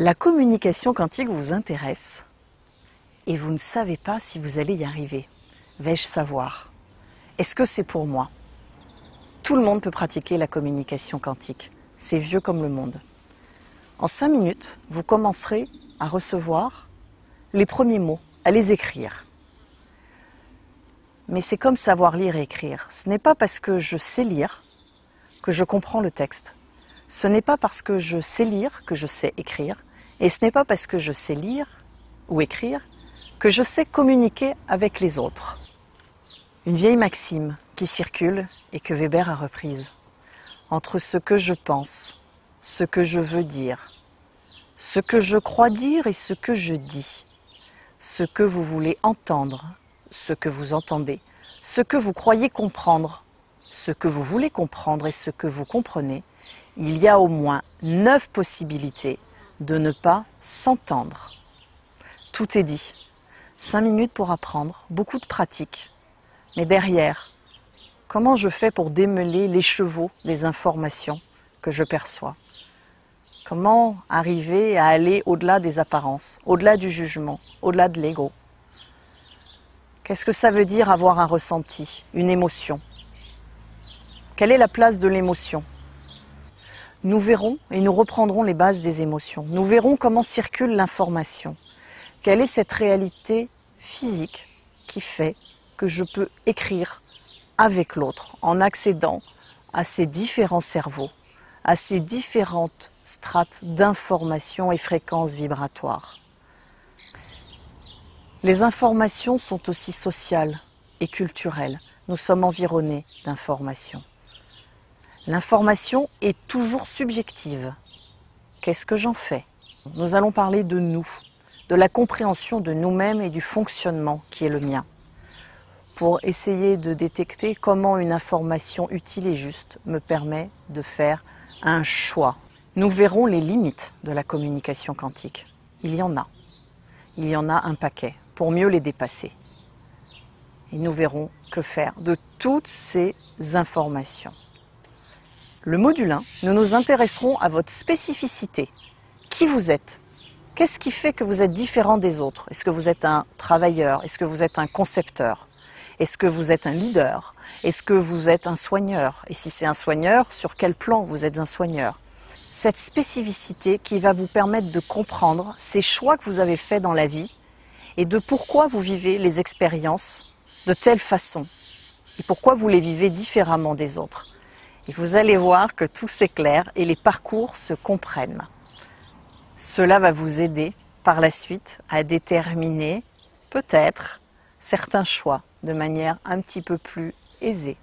La communication quantique vous intéresse et vous ne savez pas si vous allez y arriver. Vais-je savoir? Est-ce que c'est pour moi? Tout le monde peut pratiquer la communication quantique. C'est vieux comme le monde. En 5 minutes, vous commencerez à recevoir les premiers mots, à les écrire. Mais c'est comme savoir lire et écrire. Ce n'est pas parce que je sais lire que je comprends le texte. Ce n'est pas parce que je sais lire que je sais écrire. Et ce n'est pas parce que je sais lire ou écrire que je sais communiquer avec les autres. Une vieille maxime qui circule et que Weber a reprise. Entre ce que je pense, ce que je veux dire, ce que je crois dire et ce que je dis, ce que vous voulez entendre, ce que vous entendez, ce que vous croyez comprendre, ce que vous voulez comprendre et ce que vous comprenez, il y a au moins 9 possibilités de ne pas s'entendre. Tout est dit. 5 minutes pour apprendre, beaucoup de pratique. Mais derrière, comment je fais pour démêler l'écheveau des informations que je perçois? Comment arriver à aller au-delà des apparences, au-delà du jugement, au-delà de l'ego? Qu'est-ce que ça veut dire avoir un ressenti, une émotion? Quelle est la place de l'émotion? Nous verrons et nous reprendrons les bases des émotions. Nous verrons comment circule l'information. Quelle est cette réalité physique qui fait que je peux écrire avec l'autre en accédant à ces différents cerveaux, à ces différentes strates d'informations et fréquences vibratoires. Les informations sont aussi sociales et culturelles. Nous sommes environnés d'informations. L'information est toujours subjective. Qu'est-ce que j'en fais? Nous allons parler de nous, de la compréhension de nous-mêmes et du fonctionnement qui est le mien, pour essayer de détecter comment une information utile et juste me permet de faire un choix. Nous verrons les limites de la communication quantique. Il y en a. Il y en a un paquet, pour mieux les dépasser. Et nous verrons que faire de toutes ces informations. Le module 1, nous nous intéresserons à votre spécificité. Qui vous êtes? Qu'est-ce qui fait que vous êtes différent des autres? Est-ce que vous êtes un travailleur? Est-ce que vous êtes un concepteur? Est-ce que vous êtes un leader? Est-ce que vous êtes un soigneur? Et si c'est un soigneur, sur quel plan vous êtes un soigneur? Cette spécificité qui va vous permettre de comprendre ces choix que vous avez faits dans la vie et de pourquoi vous vivez les expériences de telle façon et pourquoi vous les vivez différemment des autres. Et vous allez voir que tout s'éclaire et les parcours se comprennent. Cela va vous aider par la suite à déterminer peut-être certains choix de manière un petit peu plus aisée.